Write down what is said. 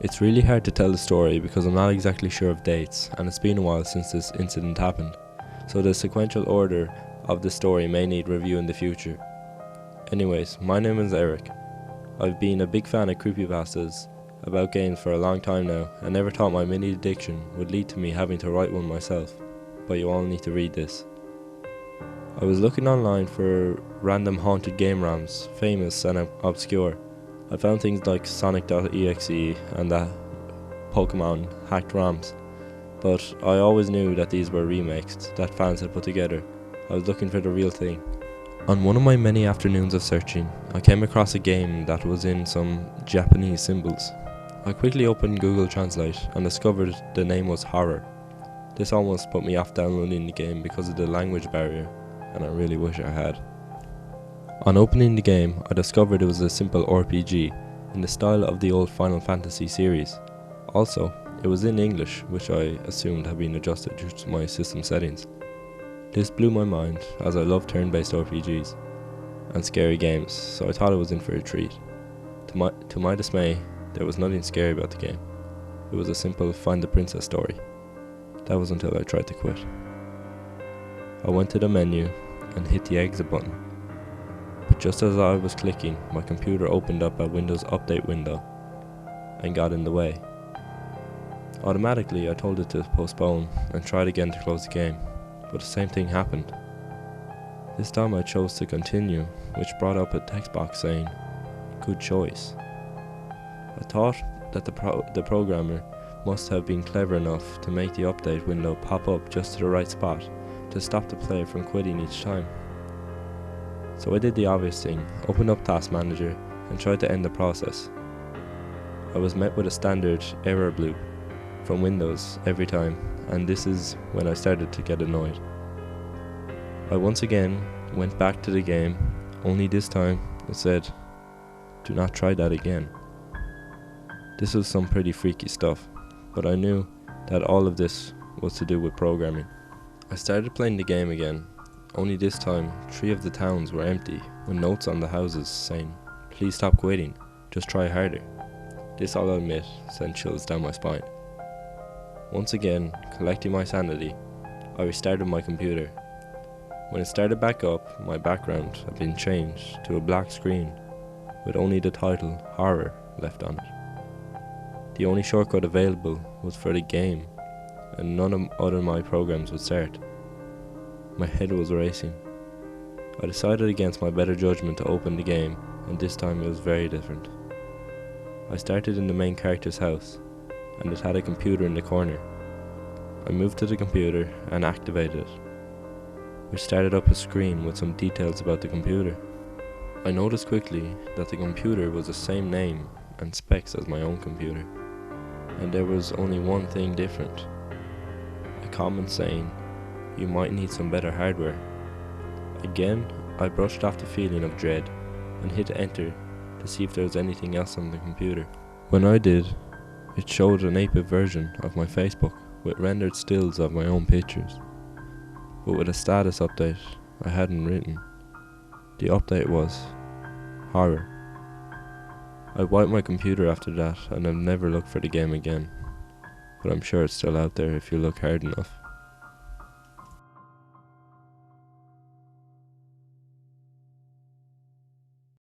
It's really hard to tell the story because I'm not exactly sure of dates, and it's been a while since this incident happened, so the sequential order of the story may need review in the future. Anyways, my name is Eric. I've been a big fan of creepypastas about games for a long time now, and never thought my mini addiction would lead to me having to write one myself, but you all need to read this. I was looking online for random haunted game RAMs, famous and obscure. I found things like Sonic.exe and the Pokemon hacked RAMs, but I always knew that these were remakes that fans had put together. I was looking for the real thing. On one of my many afternoons of searching, I came across a game that was in some Japanese symbols. I quickly opened Google Translate and discovered the name was Horror. This almost put me off downloading the game because of the language barrier, and I really wish I had. On opening the game, I discovered it was a simple RPG in the style of the old Final Fantasy series. Also, it was in English, which I assumed had been adjusted due to my system settings. This blew my mind, as I love turn-based RPGs and scary games, so I thought I was in for a treat. To my dismay, there was nothing scary about the game. It was a simple find the princess story. That was until I tried to quit. I went to the menu and hit the exit button. But just as I was clicking, my computer opened up a Windows Update window and got in the way. Automatically, I told it to postpone and tried again to close the game, but the same thing happened. This time I chose to continue, which brought up a text box saying, "Good choice." I thought that the programmer must have been clever enough to make the update window pop up just to the right spot to stop the player from quitting each time. So I did the obvious thing, opened up Task Manager and tried to end the process. I was met with a standard error bloop from Windows every time, and this is when I started to get annoyed. I once again went back to the game, only this time it said, "Do not try that again." This was some pretty freaky stuff, but I knew that all of this was to do with programming. I started playing the game again, only this time 3 of the towns were empty with notes on the houses saying, "Please stop quitting, just try harder." This, I'll admit, sent chills down my spine. Once again, collecting my sanity, I restarted my computer. When it started back up, my background had been changed to a black screen with only the title Horror left on it. The only shortcut available was for the game, and none of my programs would start. My head was racing. I decided against my better judgment to open the game, and this time it was very different. I started in the main character's house, and it had a computer in the corner. I moved to the computer and activated it, which started up a screen with some details about the computer. I noticed quickly that the computer was the same name and specs as my own computer, and there was only one thing different. A comment saying, "You might need some better hardware." Again, I brushed off the feeling of dread and hit enter to see if there was anything else on the computer. When I did, it showed an 8-bit version of my Facebook with rendered stills of my own pictures, but with a status update I hadn't written. The update was Horror. I wiped my computer after that and I've never looked for the game again, but I'm sure it's still out there if you look hard enough.